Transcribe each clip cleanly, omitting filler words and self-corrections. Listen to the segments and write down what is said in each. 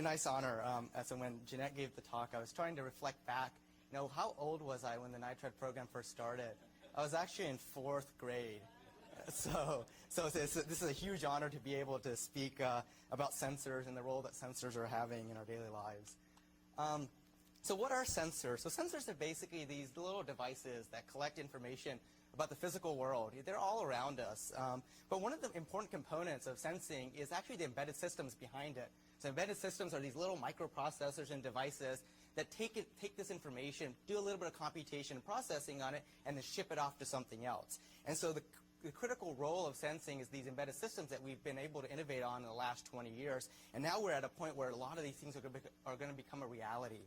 nice honor. So when Jeanette gave the talk, I was trying to reflect back. How old was I when the NITRAD program first started? I was actually in 4th grade. So this is a huge honor to be able to speak about sensors and the role that sensors are having in our daily lives. So what are sensors? So sensors are basically these little devices that collect information about the physical world. They're all around us. But one of the important components of sensing is actually the embedded systems behind it. So embedded systems are these little microprocessors and devices that take this information, do a little bit of computation and processing on it, and then ship it off to something else. And so the critical role of sensing is these embedded systems that we've been able to innovate on in the last 20 years. And now we're at a point where a lot of these things are going to become a reality.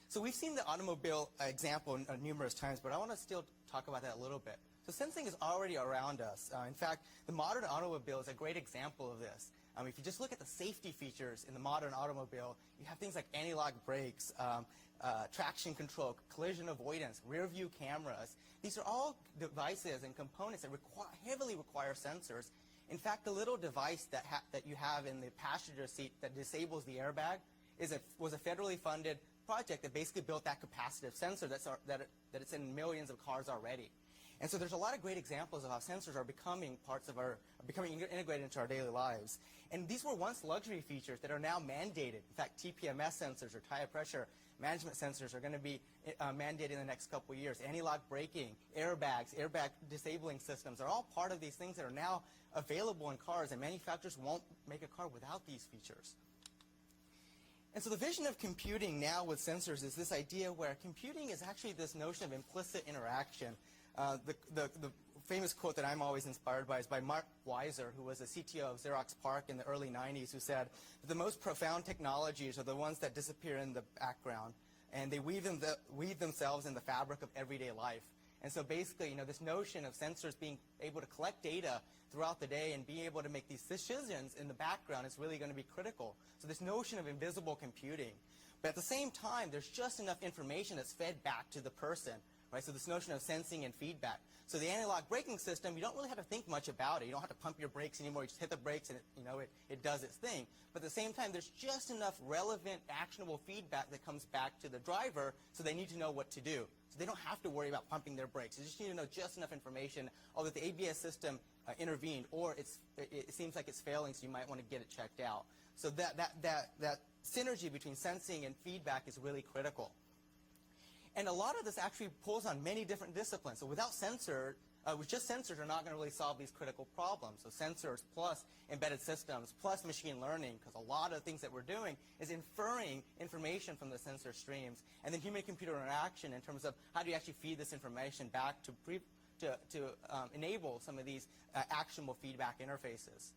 So we've seen the automobile example numerous times, but I want to still talk about that a little bit. So sensing is already around us. In fact, the modern automobile is a great example of this. If you just look at the safety features in the modern automobile, you have things like anti-lock brakes, traction control, collision avoidance, rear view cameras. These are all devices and components that heavily require sensors. In fact, the little device that you have in the passenger seat that disables the airbag was a federally funded project that basically built that capacitive sensor that it's in millions of cars already. And so there's a lot of great examples of how sensors are becoming becoming integrated into our daily lives. And these were once luxury features that are now mandated. In fact, TPMS sensors or tire pressure management sensors are going to be mandated in the next couple of years. Anti-lock braking, airbags, airbag disabling systems are all part of these things that are now available in cars, and manufacturers won't make a car without these features. And so the vision of computing now with sensors is this idea where computing is actually this notion of implicit interaction. The famous quote that I'm always inspired by is by Mark Weiser, who was the CTO of Xerox PARC in the early 90s, who said, the most profound technologies are the ones that disappear in the background, and they weave themselves in the fabric of everyday life. And so basically, this notion of sensors being able to collect data throughout the day and being able to make these decisions in the background is really going to be critical. So this notion of invisible computing. But at the same time, there's just enough information that's fed back to the person. Right, so this notion of sensing and feedback. So the anti-lock braking system, you don't really have to think much about it. You don't have to pump your brakes anymore. You just hit the brakes and it does its thing. But at the same time, there's just enough relevant, actionable feedback that comes back to the driver, so they need to know what to do. So they don't have to worry about pumping their brakes. They just need to know just enough information, that the ABS system intervened, or it seems like it's failing, so you might want to get it checked out. So that synergy between sensing and feedback is really critical. And a lot of this actually pulls on many different disciplines. So without with just sensors are not going to really solve these critical problems. So sensors plus embedded systems plus machine learning, because a lot of the things that we're doing is inferring information from the sensor streams, and then human-computer interaction in terms of how do you actually feed this information back to enable some of these actionable feedback interfaces.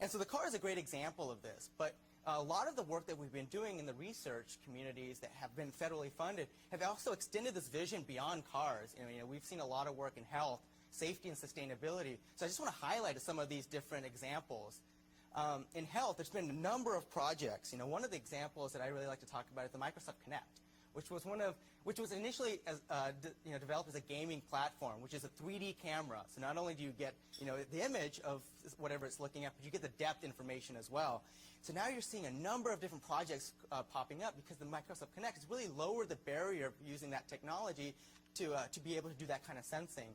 And so the car is a great example of this, but a lot of the work that we've been doing in the research communities that have been federally funded have also extended this vision beyond cars. We've seen a lot of work in health, safety, and sustainability. So I just want to highlight some of these different examples. In health, there's been a number of projects. One of the examples that I really like to talk about is the Microsoft Connect, which was initially developed as a gaming platform, which is a 3D camera. So not only do you get the image of whatever it's looking at, but you get the depth information as well. So now you're seeing a number of different projects popping up because the Microsoft Connect has really lowered the barrier of using that technology to be able to do that kind of sensing.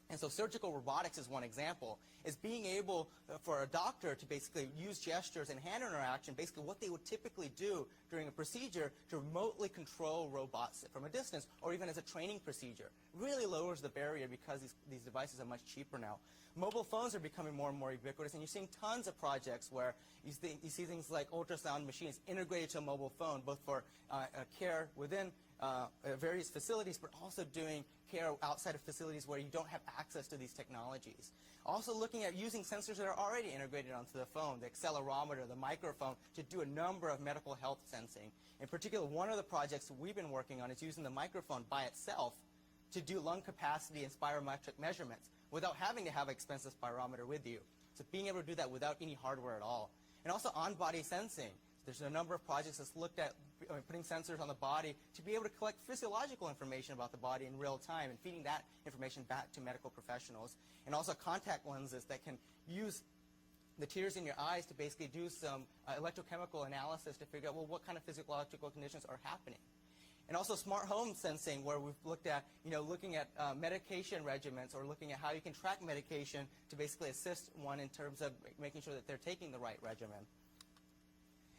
And so surgical robotics is one example, is being able for a doctor to basically use gestures and hand interaction, basically what they would typically do during a procedure, to remotely control robots from a distance, or even as a training procedure. Really lowers the barrier because these devices are much cheaper now. Mobile phones are becoming more and more ubiquitous, and you're seeing tons of projects where you see things like ultrasound machines integrated to a mobile phone, both for care within various facilities, but also doing care outside of facilities where you don't have access to these technologies. Also looking at using sensors that are already integrated onto the phone, the accelerometer, the microphone, to do a number of medical health sensing. In particular, one of the projects we've been working on is using the microphone by itself to do lung capacity and spirometric measurements without having to have an expensive spirometer with you. So being able to do that without any hardware at all. And also on-body sensing. There's a number of projects that's looked at putting sensors on the body to be able to collect physiological information about the body in real time and feeding that information back to medical professionals. And also contact lenses that can use the tears in your eyes to basically do some electrochemical analysis to figure out, well, what kind of physiological conditions are happening. And also smart home sensing, where we've looked at, looking at medication regimens, or looking at how you can track medication to basically assist one in terms of making sure that they're taking the right regimen.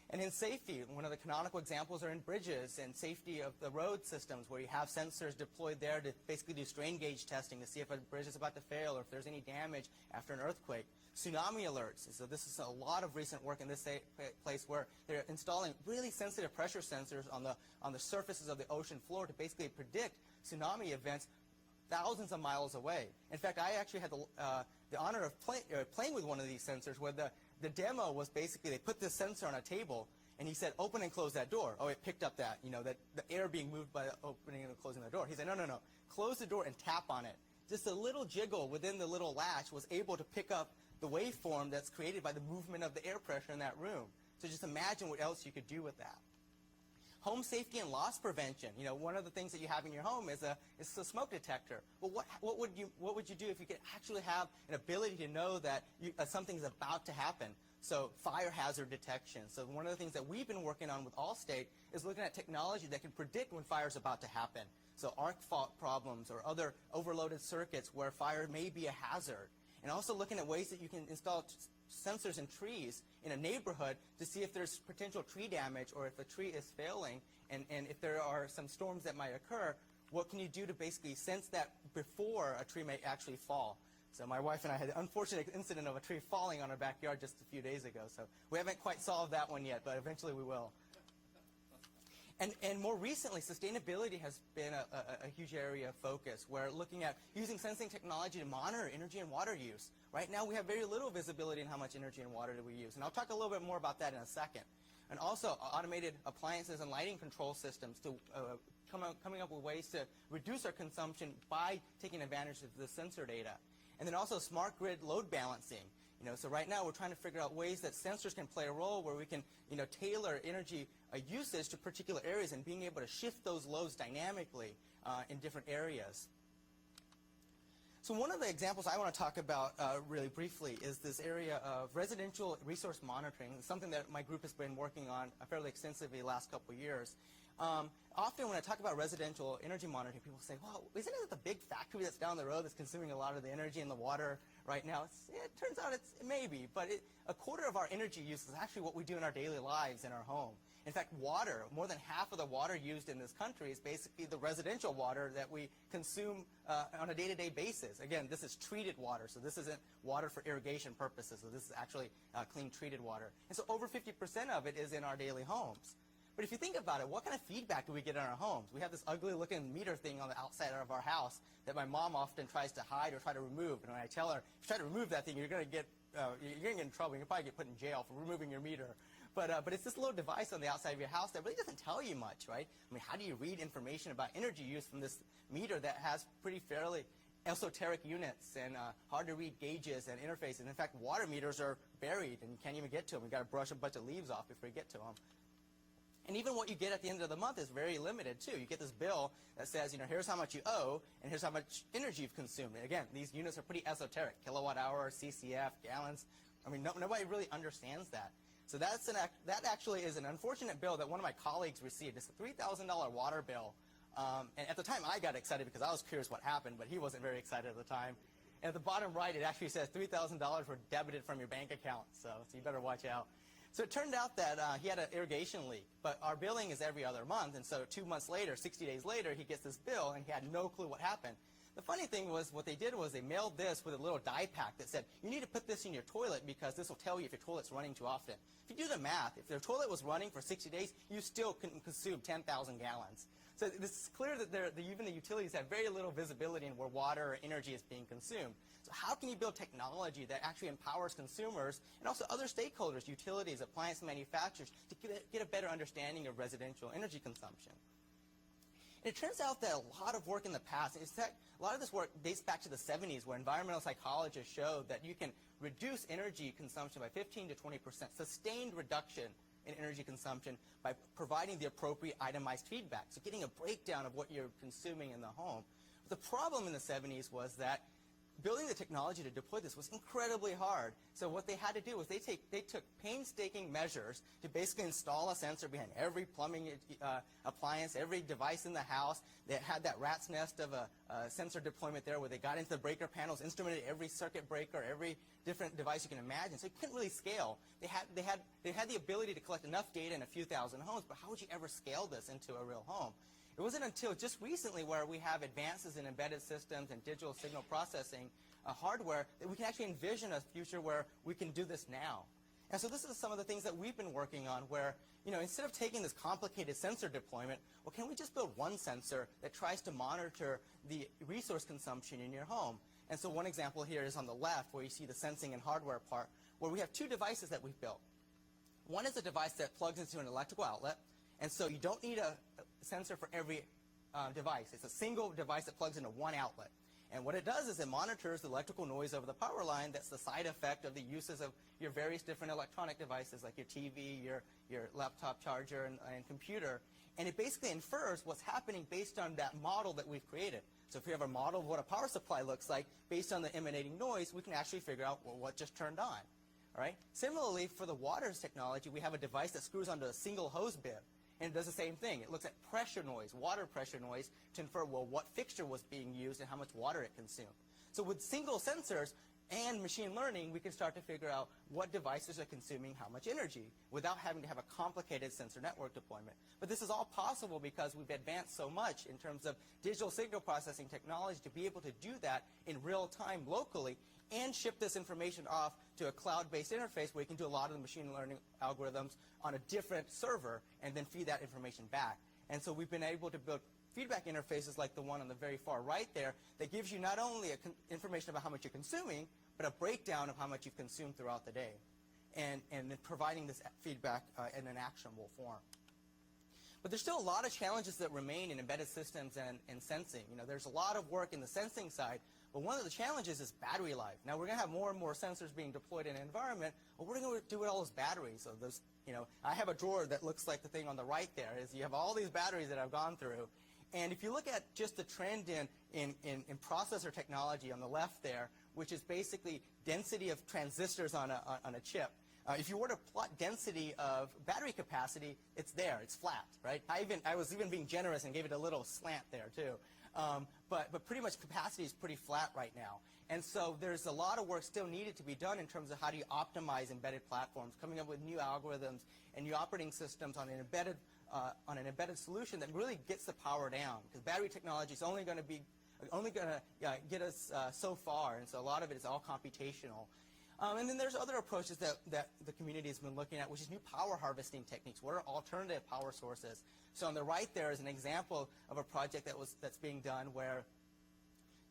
And in safety, one of the canonical examples are in bridges and safety of the road systems, where you have sensors deployed there to basically do strain gauge testing to see if a bridge is about to fail or if there's any damage after an earthquake. Tsunami alerts. So this is a lot of recent work in this place where they're installing really sensitive pressure sensors on the surfaces of the ocean floor to basically predict tsunami events thousands of miles away. In fact, I actually had the honor of playing with one of these sensors, where the demo was basically they put this sensor on a table, and he said, open and close that door. Oh, it picked up that, that the air being moved by opening and closing the door. He said, no, close the door and tap on it. Just a little jiggle within the little latch was able to pick up the waveform that's created by the movement of the air pressure in that room. So just imagine what else you could do with that. Home safety and loss prevention. One of the things that you have in your home is a smoke detector. Well, what would you do if you could actually have an ability to know that something's about to happen? So fire hazard detection. So one of the things that we've been working on with Allstate is looking at technology that can predict when fire is about to happen. So arc fault problems or other overloaded circuits where fire may be a hazard. And also looking at ways that you can install sensors in trees in a neighborhood to see if there's potential tree damage or if a tree is failing, and if there are some storms that might occur, what can you do to basically sense that before a tree may actually fall? So my wife and I had the unfortunate incident of a tree falling on our backyard just a few days ago. So we haven't quite solved that one yet, but eventually we will. And more recently, sustainability has been a huge area of focus. We're looking at using sensing technology to monitor energy and water use. Right now, we have very little visibility in how much energy and water do we use. And I'll talk a little bit more about that in a second. And also, automated appliances and lighting control systems to coming up with ways to reduce our consumption by taking advantage of the sensor data. And then also smart grid load balancing. So right now we're trying to figure out ways that sensors can play a role where we can, tailor energy usage to particular areas and being able to shift those loads dynamically in different areas. So one of the examples I want to talk about really briefly is this area of residential resource monitoring. It's something that my group has been working on fairly extensively the last couple of years. Often when I talk about residential energy monitoring, people say, well, isn't it the big factory that's down the road that's consuming a lot of the energy and the water right now? It turns out it may be, but a quarter of our energy use is actually what we do in our daily lives in our home. In fact, water, more than half of the water used in this country is basically the residential water that we consume on a day-to-day basis. Again, this is treated water, so this isn't water for irrigation purposes, so this is actually clean treated water. And so over 50% of it is in our daily homes. But if you think about it, what kind of feedback do we get in our homes? We have this ugly-looking meter thing on the outside of our house that my mom often tries to hide or try to remove. And when I tell her, if you try to remove that thing, you're going to get in trouble. You'll probably get put in jail for removing your meter. But it's this little device on the outside of your house that really doesn't tell you much, right? I mean, how do you read information about energy use from this meter that has pretty fairly esoteric units and hard-to-read gauges and interfaces? And in fact, water meters are buried, and you can't even get to them. You've got to brush a bunch of leaves off before you get to them. And even what you get at the end of the month is very limited, too. You get this bill that says, here's how much you owe, and here's how much energy you've consumed. And again, these units are pretty esoteric. Kilowatt hour, CCF, gallons. I mean, nobody really understands that. So that actually is an unfortunate bill that one of my colleagues received. It's a $3,000 water bill. And at the time, I got excited because I was curious what happened, but he wasn't very excited at the time. And at the bottom right, it actually says $3,000 were debited from your bank account. So you better watch out. So it turned out that he had an irrigation leak, but our billing is every other month, and so 2 months later, 60 days later, he gets this bill, and he had no clue what happened. The funny thing was what they did was they mailed this with a little die pack that said, you need to put this in your toilet because this will tell you if your toilet's running too often. If you do the math, if their toilet was running for 60 days, you still couldn't consume 10,000 gallons. So it's clear that even the utilities have very little visibility in where water or energy is being consumed. So how can you build technology that actually empowers consumers and also other stakeholders, utilities, appliance manufacturers, to get a better understanding of residential energy consumption? And it turns out that a lot of work in the past, in fact, a lot of this work dates back to the 70s, where environmental psychologists showed that you can reduce energy consumption by 15 to 20%, sustained reduction in energy consumption by providing the appropriate itemized feedback. So getting a breakdown of what you're consuming in the home. But the problem in the 70s was that building the technology to deploy this was incredibly hard. So what they had to do was they took painstaking measures to basically install a sensor behind every plumbing appliance, every device in the house. They had that rat's nest of a sensor deployment there where they got into the breaker panels, instrumented every circuit breaker, every different device you can imagine. So it couldn't really scale. They had the ability to collect enough data in a few thousand homes, but how would you ever scale this into a real home? It wasn't until just recently where we have advances in embedded systems and digital signal processing hardware that we can actually envision a future where we can do this now. And so this is some of the things that we've been working on where, instead of taking this complicated sensor deployment, well, can we just build one sensor that tries to monitor the resource consumption in your home? And so one example here is on the left where you see the sensing and hardware part, where we have two devices that we've built. One is a device that plugs into an electrical outlet, and so you don't need a sensor for every device. It's a single device that plugs into one outlet. And what it does is it monitors the electrical noise over the power line. That's the side effect of the uses of your various different electronic devices like your TV, your laptop charger, and computer. And it basically infers what's happening based on that model that we've created. So if we have a model of what a power supply looks like based on the emanating noise, we can actually figure out what just turned on. All right? Similarly, for the water technology, we have a device that screws onto a single hose bib. And it does the same thing. It looks at pressure noise, water pressure noise, to infer, well, what fixture was being used and how much water it consumed. So with single sensors and machine learning, we can start to figure out what devices are consuming how much energy without having to have a complicated sensor network deployment. But this is all possible because we've advanced so much in terms of digital signal processing technology to be able to do that in real time locally and ship this information off to a cloud-based interface where you can do a lot of the machine learning algorithms on a different server and then feed that information back. And so we've been able to build feedback interfaces like the one on the very far right there that gives you not only information about how much you're consuming, but a breakdown of how much you've consumed throughout the day, and then providing this feedback in an actionable form. But there's still a lot of challenges that remain in embedded systems and sensing. There's a lot of work in the sensing side, but one of the challenges is battery life. Now, we're going to have more and more sensors being deployed in an environment, but what are we going to do with all those batteries? So those, I have a drawer that looks like the thing on the right there. Is you have all these batteries that I've gone through. And if you look at just the trend in processor technology on the left there, which is basically density of transistors on a chip, if you were to plot density of battery capacity, it's there. It's flat, right? I was even being generous and gave it a little slant there, too. But pretty much capacity is pretty flat right now. And so there's a lot of work still needed to be done in terms of how do you optimize embedded platforms, coming up with new algorithms and new operating systems on an embedded solution that really gets the power down. Because battery technology is only going to get us so far, and so a lot of it is all computational. And then there's other approaches that the community has been looking at, which is new power harvesting techniques. What are alternative power sources? So on the right there is an example of a project that's being done where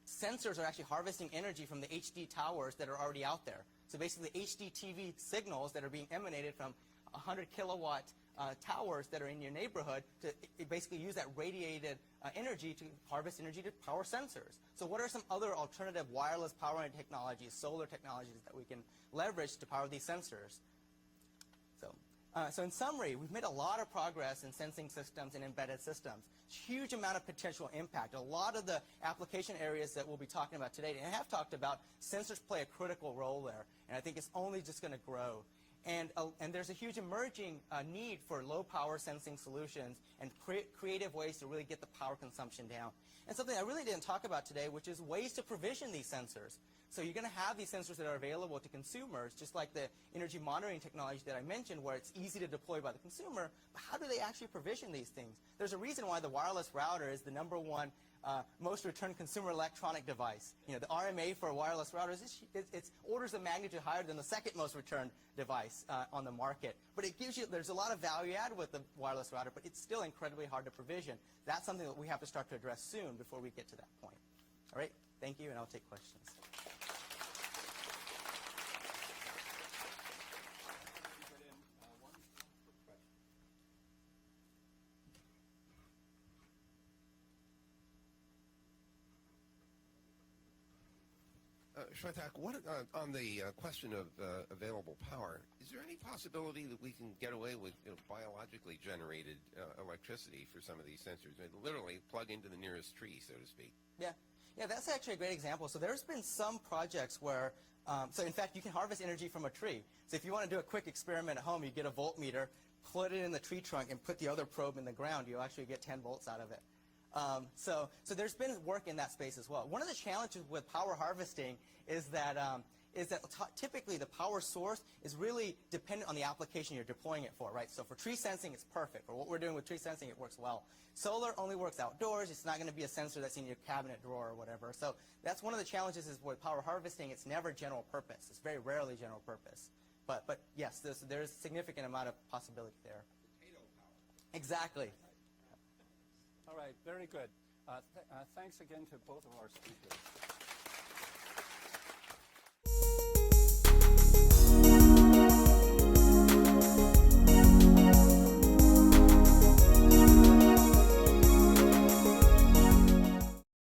sensors are actually harvesting energy from the HD towers that are already out there. So basically HD TV signals that are being emanated from 100 kilowatt towers that are in your neighborhood to basically use that radiated energy to harvest energy to power sensors. So what are some other alternative wireless powering technologies, solar technologies that we can leverage to power these sensors? So in summary, we've made a lot of progress in sensing systems and embedded systems. Huge amount of potential impact. A lot of the application areas that we'll be talking about today and have talked about, sensors play a critical role there. And I think it's only just going to grow. And there's a huge emerging need for low-power sensing solutions and creative ways to really get the power consumption down. And something I really didn't talk about today, which is ways to provision these sensors. So you're going to have these sensors that are available to consumers, just like the energy monitoring technology that I mentioned, where it's easy to deploy by the consumer. But how do they actually provision these things? There's a reason why the wireless router is the #1 most returned consumer electronic device. The RMA for wireless routers, it's orders of magnitude higher than the second most returned device on the market. But it gives you, there's a lot of value add with the wireless router, but it's still incredibly hard to provision. That's something that we have to start to address soon before we get to that point. All right, thank you, and I'll take questions. Shwetak, on the question of available power, is there any possibility that we can get away with biologically generated electricity for some of these sensors? Literally plug into the nearest tree, so to speak. Yeah. Yeah, that's actually a great example. So there's been some projects where, so in fact, you can harvest energy from a tree. So if you want to do a quick experiment at home, you get a voltmeter, put it in the tree trunk, and put the other probe in the ground. You'll actually get 10 volts out of it. So there's been work in that space as well. One of the challenges with power harvesting is that typically the power source is really dependent on the application you're deploying it for, right? So for tree sensing, it's perfect. For what we're doing with tree sensing, it works well. Solar only works outdoors. It's not going to be a sensor that's in your cabinet drawer or whatever. So that's one of the challenges is with power harvesting, it's never general purpose. It's very rarely general purpose. But yes, there's a significant amount of possibility there. Potato power. Exactly. All right, very good. Thanks again to both of our speakers.